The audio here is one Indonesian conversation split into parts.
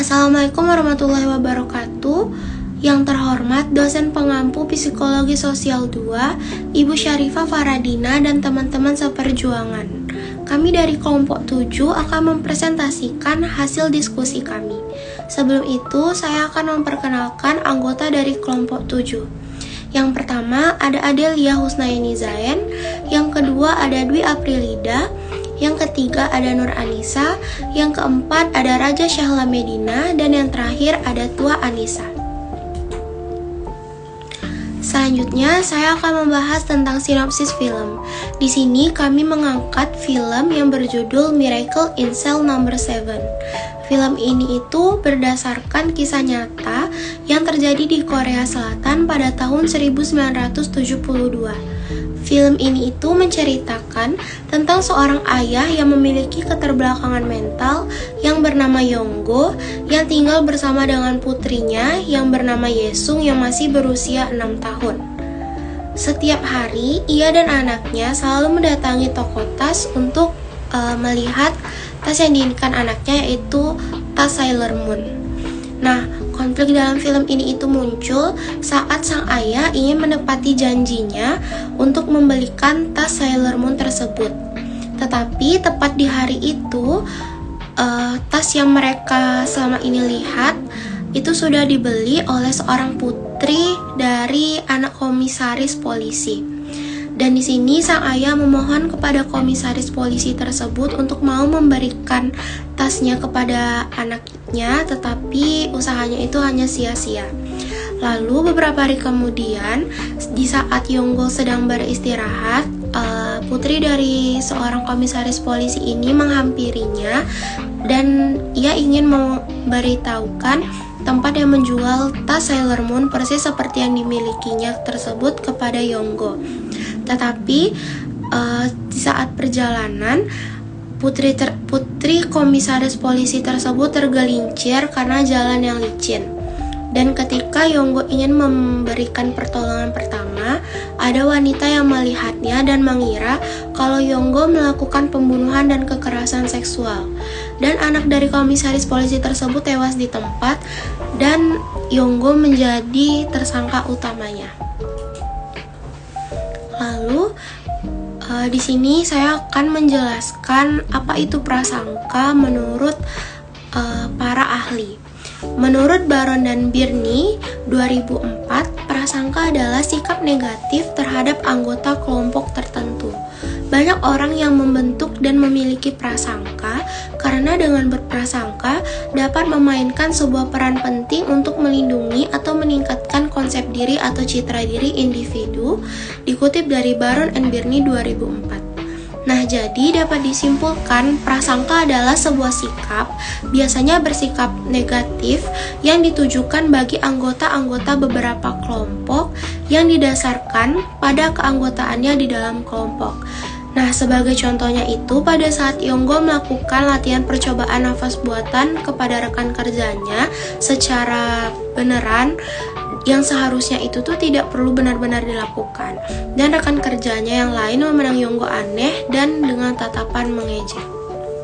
Assalamualaikum warahmatullahi wabarakatuh. Yang terhormat dosen pengampu Psikologi Sosial 2, Ibu Syarifah Faradina dan teman-teman seperjuangan. Kami dari kelompok 7 akan mempresentasikan hasil diskusi kami. Sebelum itu, saya akan memperkenalkan anggota dari kelompok 7. Yang pertama ada Adelia Husnaini Zain, yang kedua ada Dwi Aprilida, yang ketiga ada Nur Anissa, yang keempat ada Raja Syahla Medina, dan yang terakhir ada Tua Anissa. Selanjutnya, saya akan membahas tentang sinopsis film. Di sini kami mengangkat film yang berjudul Miracle in Cell Number 7. Film ini itu berdasarkan kisah nyata yang terjadi di Korea Selatan pada tahun 1972. Film ini itu menceritakan tentang seorang ayah yang memiliki keterbelakangan mental yang bernama Yonggo yang tinggal bersama dengan putrinya yang bernama Yesung yang masih berusia 6 tahun. Setiap hari, ia dan anaknya selalu mendatangi toko tas untuk melihat tas yang diinginkan anaknya, yaitu tas Sailor Moon. Nah, konflik dalam film ini itu muncul saat sang ayah ingin menepati janjinya untuk membelikan tas Sailor Moon tersebut. Tetapi tepat di hari itu, tas yang mereka selama ini lihat itu sudah dibeli oleh seorang putri dari anak komisaris polisi. Dan di sini sang ayah memohon kepada komisaris polisi tersebut untuk mau memberikan tasnya kepada anaknya, tetapi usahanya itu hanya sia-sia. Lalu beberapa hari kemudian, di saat Yonggo sedang beristirahat, putri dari seorang komisaris polisi ini menghampirinya dan ia ingin memberitahukan tempat yang menjual tas Sailor Moon persis seperti yang dimilikinya tersebut kepada Yonggo. Tetapi di saat perjalanan, putri komisaris polisi tersebut tergelincir karena jalan yang licin. Dan ketika Yonggo ingin memberikan pertolongan pertama, ada wanita yang melihatnya dan mengira kalau Yonggo melakukan pembunuhan dan kekerasan seksual. Dan anak dari komisaris polisi tersebut tewas di tempat dan Yonggo menjadi tersangka utamanya. Lalu di sini saya akan menjelaskan apa itu prasangka menurut para ahli. Menurut Baron dan Birney 2004, prasangka adalah sikap negatif terhadap anggota kelompok tertentu. Banyak orang yang membentuk dan memiliki prasangka karena dengan berprasangka dapat memainkan sebuah peran penting untuk melindungi atau meningkatkan konsep diri atau citra diri individu, dikutip dari Baron and Birney 2004. Nah, jadi dapat disimpulkan prasangka adalah sebuah sikap, biasanya bersikap negatif, yang ditujukan bagi anggota-anggota beberapa kelompok yang didasarkan pada keanggotaannya di dalam kelompok. Nah, sebagai contohnya itu, pada saat Yonggo melakukan latihan percobaan nafas buatan kepada rekan kerjanya secara beneran, yang seharusnya itu tuh tidak perlu benar-benar dilakukan. Dan rekan kerjanya yang lain memandang Yonggo aneh dan dengan tatapan mengejek.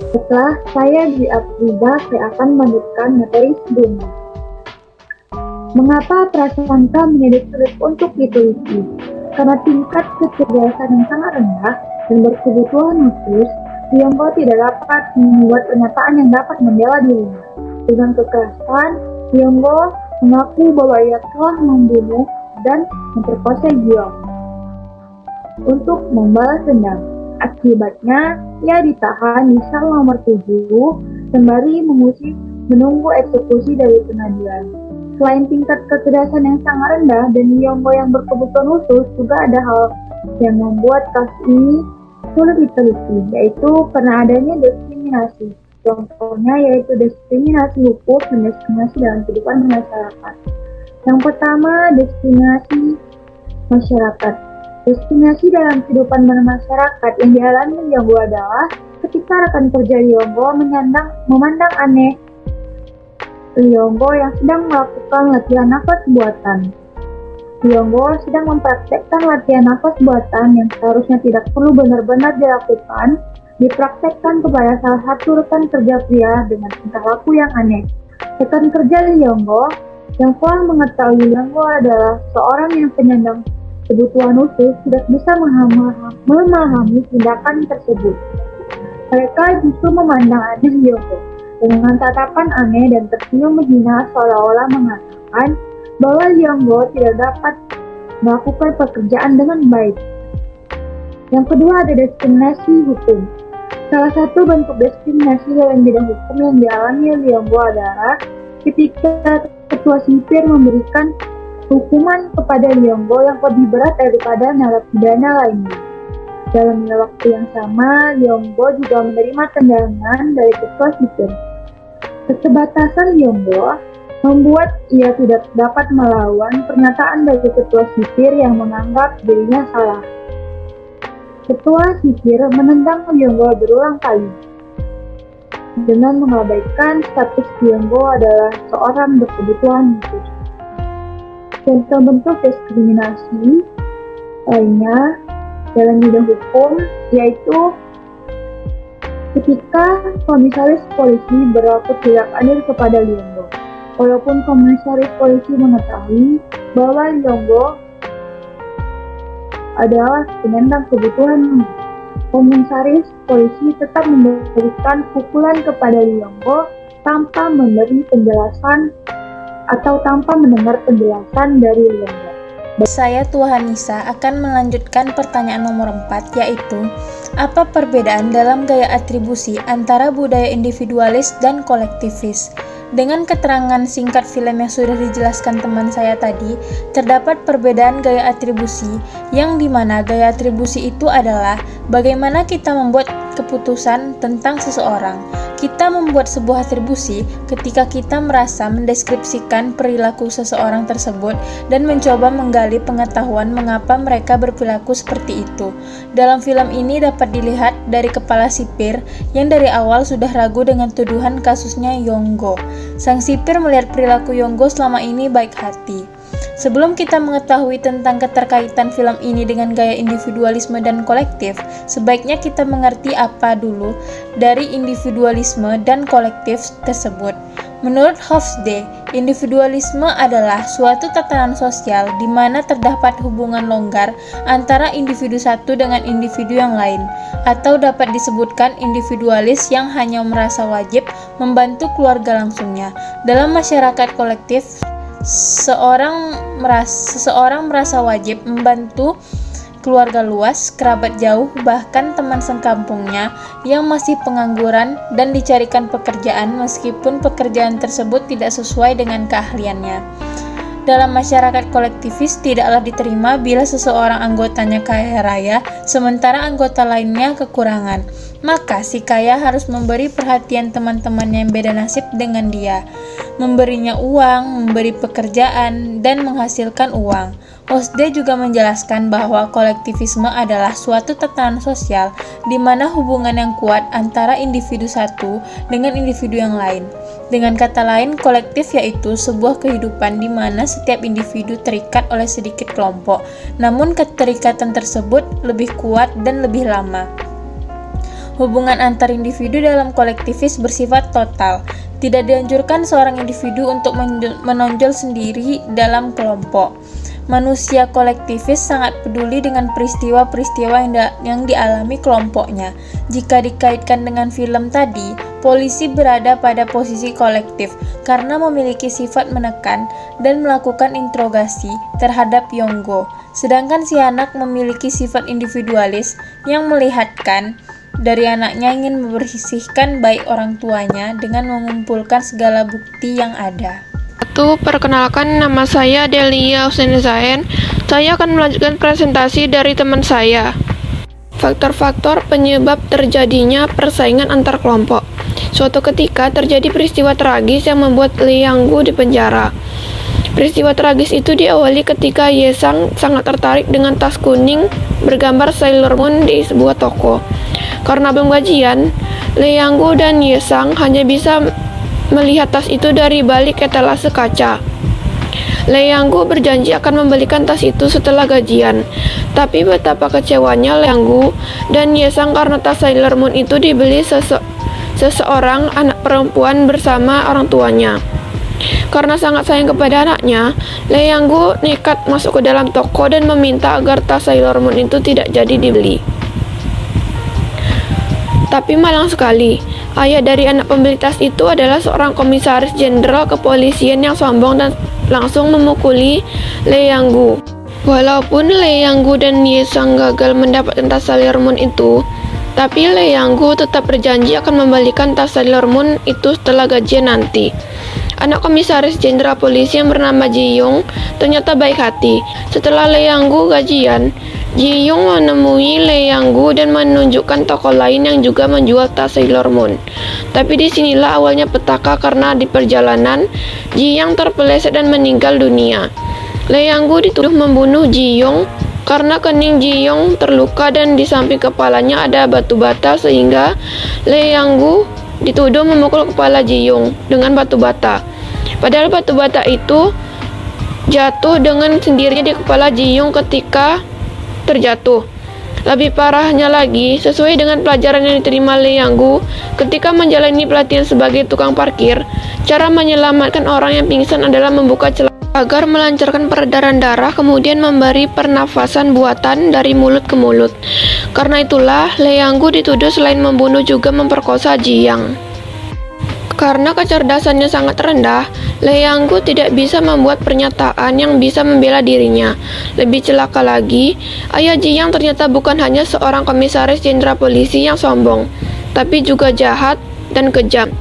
Setelah saya di Aprida, saya akan melanjutkan materi sebelumnya. Mengapa prasangka menjadi sulit untuk diteliti? Karena tingkat kecerdasan yang sangat rendah dan berkebutuhan khusus, Yonggo tidak dapat membuat pernyataan yang dapat membela dirinya. Dengan kekerasan, Yonggo mengaku bahwa ia telah membunuh dan memperkosa Giong untuk membalas dendam. Akibatnya, ia ditahan di sel nomor 7 sembari menunggu eksekusi dari pengadilan. Selain tingkat kecerdasan yang sangat rendah dan Yonggo yang berkebutuhan khusus, juga ada hal yang membuat kasus ini sulit diteliti, yaitu karena adanya diskriminasi. Contohnya yaitu diskriminasi hukum dan diskriminasi dalam kehidupan masyarakat. Yang pertama, diskriminasi masyarakat. Diskriminasi dalam kehidupan masyarakat yang dialami Yonggo adalah ketika rekan kerja Yonggo memandang aneh Yonggo yang sedang melakukan latihan nafas buatan. Yonggo sedang mempraktekkan latihan nafas buatan yang seharusnya tidak perlu benar-benar dilakukan, dipraktekkan kepada salah satu rekan kerja pria dengan tingkah laku yang aneh. Rekan kerja Lionggo yang telah mengetahui Lionggo adalah seorang yang penyandang kebutuhan khusus tidak bisa memahami tindakan tersebut. Mereka justru memandang aneh Lionggo dengan tatapan aneh dan tersenyum menghina seolah-olah mengatakan bahwa Lionggo tidak dapat melakukan pekerjaan dengan baik. Yang kedua ada diskriminasi hukum. Salah satu bentuk diskriminasi dalam bidang hukum yang dialami Lionggo adalah ketika ketua sipir memberikan hukuman kepada Lionggo yang lebih berat daripada narapidana lainnya. Dalam waktu yang sama, Lionggo juga menerima tendangan dari ketua sipir. Keterbatasan Lionggo membuat ia tidak dapat melawan pernyataan dari ketua sipir yang menganggap dirinya salah. Ketua sipir menendang Lionggo berulang kali dengan mengabaikan status Lionggo adalah seorang berkebutuhan khusus. Contoh bentuk diskriminasi lainnya dalam bidang hukum yaitu ketika komisaris polisi berlaku tidak adil kepada Lionggo. Walaupun komisaris polisi mengetahui bahwa Lionggo adalah penyandang kebutuhan, komisaris polisi tetap memberikan pukulan kepada Lionggo tanpa memberi penjelasan atau tanpa mendengar penjelasan dari Lionggo. Saya Tuhanisa akan melanjutkan pertanyaan nomor 4, yaitu apa perbedaan dalam gaya atribusi antara budaya individualis dan kolektivis? Dengan keterangan singkat film yang sudah dijelaskan teman saya tadi, terdapat perbedaan gaya atribusi yang dimana gaya atribusi itu adalah bagaimana kita membuat keputusan tentang seseorang. Kita membuat sebuah atribusi ketika kita merasa mendeskripsikan perilaku seseorang tersebut dan mencoba menggali pengetahuan mengapa mereka berperilaku seperti itu. Dalam film ini dapat dilihat dari kepala sipir yang dari awal sudah ragu dengan tuduhan kasusnya Yonggo. Sang sipir melihat perilaku Yonggo selama ini baik hati. Sebelum kita mengetahui tentang keterkaitan film ini dengan gaya individualisme dan kolektif, sebaiknya kita mengerti apa dulu dari individualisme dan kolektif tersebut. Menurut Hofstede, individualisme adalah suatu tatanan sosial di mana terdapat hubungan longgar antara individu satu dengan individu yang lain, atau dapat disebutkan individualis yang hanya merasa wajib membantu keluarga langsungnya. Dalam masyarakat kolektif, seseorang merasa wajib membantu keluarga luas, kerabat jauh, bahkan teman sekampungnya yang masih pengangguran dan dicarikan pekerjaan meskipun pekerjaan tersebut tidak sesuai dengan keahliannya. Dalam masyarakat kolektivis tidaklah diterima bila seseorang anggotanya kaya raya, sementara anggota lainnya kekurangan. Maka si kaya harus memberi perhatian teman-temannya yang beda nasib dengan dia, memberinya uang, memberi pekerjaan, dan menghasilkan uang. Hofstede juga menjelaskan bahwa kolektivisme adalah suatu tatanan sosial di mana hubungan yang kuat antara individu satu dengan individu yang lain. Dengan kata lain, kolektif yaitu sebuah kehidupan di mana setiap individu terikat oleh sedikit kelompok, namun keterikatan tersebut lebih kuat dan lebih lama. Hubungan antar individu dalam kolektivis bersifat total. Tidak dianjurkan seorang individu untuk menonjol sendiri dalam kelompok. Manusia kolektivis sangat peduli dengan peristiwa-peristiwa yang dialami kelompoknya. Jika dikaitkan dengan film tadi, polisi berada pada posisi kolektif karena memiliki sifat menekan dan melakukan interogasi terhadap Yonggo. Sedangkan si anak memiliki sifat individualis yang melihatkan dari anaknya ingin membersihkan baik orang tuanya dengan mengumpulkan segala bukti yang ada. Perkenalkan, nama saya Delia Hussein. Saya akan melanjutkan presentasi dari teman saya. Faktor-faktor penyebab terjadinya persaingan antar kelompok. Suatu ketika terjadi peristiwa tragis yang membuat Lianggu dipenjara. Peristiwa tragis itu diawali ketika Yesang sangat tertarik dengan tas kuning bergambar Sailor Moon di sebuah toko. Karena belum gajian, Lianggu dan Yesang hanya bisa melihat tas itu dari balik etalase kaca. Lianggu berjanji akan membelikan tas itu setelah gajian. Tapi betapa kecewanya Lianggu dan Yesang karena tas Sailor Moon itu dibeli seseorang anak perempuan bersama orang tuanya. Karena sangat sayang kepada anaknya, Lee Yang-gu nekat masuk ke dalam toko dan meminta agar tas Sailor Moon itu tidak jadi dibeli. Tapi malang sekali, ayah dari anak pembeli tas itu adalah seorang komisaris jenderal kepolisian yang sombong dan langsung memukuli Lee Yang-gu. Walaupun Lee Yang-gu dan Ye Sang gagal mendapatkan tas Sailor Moon itu, tapi Lee Yang-gu tetap berjanji akan membalikan tas Sailor Moon itu setelah gajian nanti. Anak komisaris jenderal polisi yang bernama Ji Young ternyata baik hati. Setelah Lee Yang-gu gajian, Ji Young menemui Lee Yang-gu dan menunjukkan toko lain yang juga menjual tas Sailor Moon. Tapi disinilah awalnya petaka karena di perjalanan, Ji Young terpeleset dan meninggal dunia. Lee Yang-gu dituduh membunuh Ji Young karena kening Ji Young terluka dan di samping kepalanya ada batu bata sehingga Lee Yang-gu dituduh memukul kepala Ji Young dengan batu bata. Padahal batu bata itu jatuh dengan sendirinya di kepala Ji Young ketika terjatuh. Lebih parahnya lagi, sesuai dengan pelajaran yang diterima Lee Yang-gu ketika menjalani pelatihan sebagai tukang parkir, cara menyelamatkan orang yang pingsan adalah membuka celah agar melancarkan peredaran darah, kemudian memberi pernafasan buatan dari mulut ke mulut. Karena itulah, Lee Yang-gu dituduh selain membunuh juga memperkosa Ji Young. Karena kecerdasannya sangat rendah, Lee Yang-gu tidak bisa membuat pernyataan yang bisa membela dirinya. Lebih celaka lagi, ayah Ji Young ternyata bukan hanya seorang komisaris jenderal polisi yang sombong, tapi juga jahat dan kejam.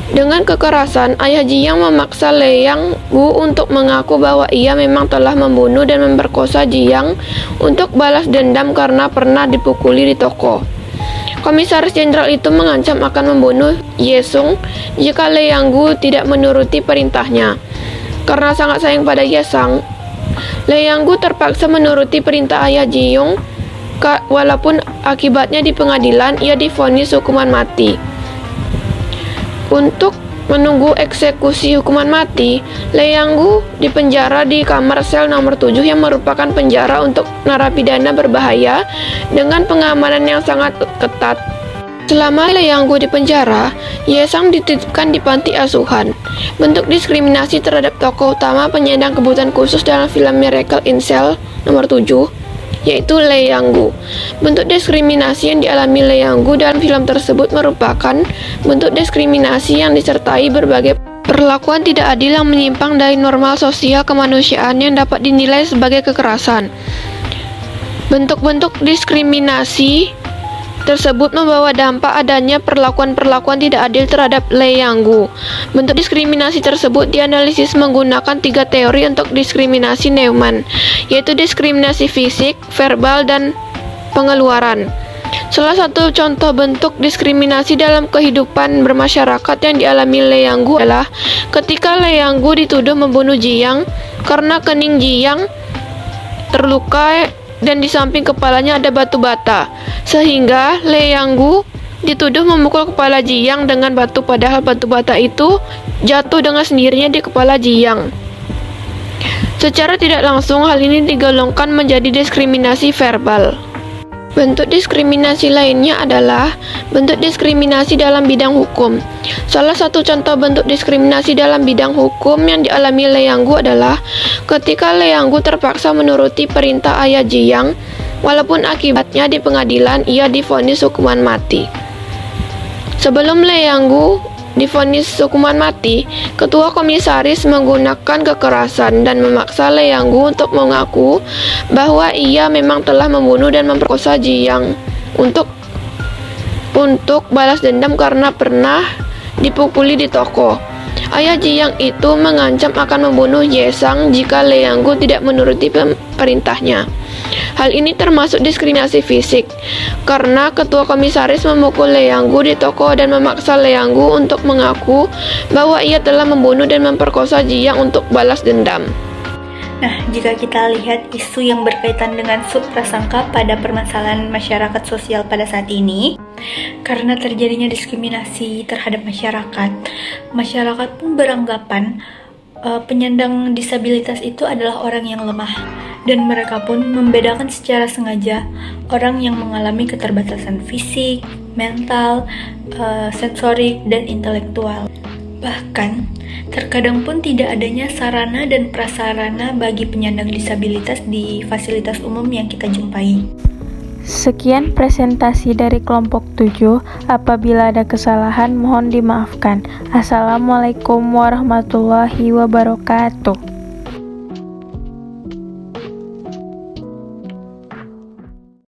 Dengan kekerasan, ayah Ji Young memaksa Lee Yang-gu untuk mengaku bahwa ia memang telah membunuh dan memperkosa Ji Young untuk balas dendam karena pernah dipukuli di toko. Komisaris jenderal itu mengancam akan membunuh Ye Sung jika Lee Yang-gu tidak menuruti perintahnya. Karena sangat sayang pada Ye Sang, Lee Yang-gu terpaksa menuruti perintah ayah Ji Young, walaupun akibatnya di pengadilan ia divonis hukuman mati. Untuk menunggu eksekusi hukuman mati, Lee Yang-gu dipenjara di kamar sel nomor 7 yang merupakan penjara untuk narapidana berbahaya dengan pengamanan yang sangat ketat. Selama Lee Yang-gu di penjara, Ye Sang dititipkan di panti asuhan. Bentuk diskriminasi terhadap tokoh utama penyandang kebutuhan khusus dalam film Miracle in Cell nomor 7, yaitu Lee Yang-gu. Bentuk diskriminasi yang dialami Lee Yang-gu dalam film tersebut merupakan bentuk diskriminasi yang disertai berbagai perlakuan tidak adil yang menyimpang dari normal sosial kemanusiaan yang dapat dinilai sebagai kekerasan. Bentuk-bentuk diskriminasi tersebut membawa dampak adanya perlakuan-perlakuan tidak adil terhadap Lee Yang-gu. Bentuk diskriminasi tersebut dianalisis menggunakan 3 teori untuk diskriminasi Neumann, yaitu diskriminasi fisik, verbal, dan pengeluaran. Salah satu contoh bentuk diskriminasi dalam kehidupan bermasyarakat yang dialami Lee Yang-gu adalah ketika Lee Yang-gu dituduh membunuh Ji Young karena kening Ji Young terluka dan di samping kepalanya ada batu bata, sehingga Lee Yang-gu dituduh memukul kepala Ji Young dengan batu, padahal batu bata itu jatuh dengan sendirinya di kepala Ji Young. Secara tidak langsung, hal ini digolongkan menjadi diskriminasi verbal. Bentuk diskriminasi lainnya adalah bentuk diskriminasi dalam bidang hukum. Salah satu contoh bentuk diskriminasi dalam bidang hukum yang dialami Lee Yang-gu adalah ketika Lee Yang-gu terpaksa menuruti perintah ayah Ji Young, walaupun akibatnya di pengadilan ia divonis hukuman mati. Sebelum Lee Yang-gu divonis hukuman mati, ketua komisaris menggunakan kekerasan dan memaksa Lee Yang-gu untuk mengaku bahwa ia memang telah membunuh dan memperkosa Ji Young untuk balas dendam karena pernah dipukuli di toko. Ayah Ji Young itu mengancam akan membunuh Ye Sang jika Lee Yang-gu tidak menuruti perintahnya. Hal ini termasuk diskriminasi fisik, karena ketua komisaris memukul Lee Yang-gu di toko dan memaksa Lee Yang-gu untuk mengaku bahwa ia telah membunuh dan memperkosa Ji Young untuk balas dendam. Nah, jika kita lihat isu yang berkaitan dengan subprasangka pada permasalahan masyarakat sosial pada saat ini, karena terjadinya diskriminasi terhadap masyarakat pun beranggapan penyandang disabilitas itu adalah orang yang lemah, dan mereka pun membedakan secara sengaja orang yang mengalami keterbatasan fisik, mental, sensorik, dan intelektual. Bahkan, terkadang pun tidak adanya sarana dan prasarana bagi penyandang disabilitas di fasilitas umum yang kita jumpai. Sekian presentasi dari kelompok 7. Apabila ada kesalahan mohon dimaafkan. Assalamualaikum warahmatullahi wabarakatuh.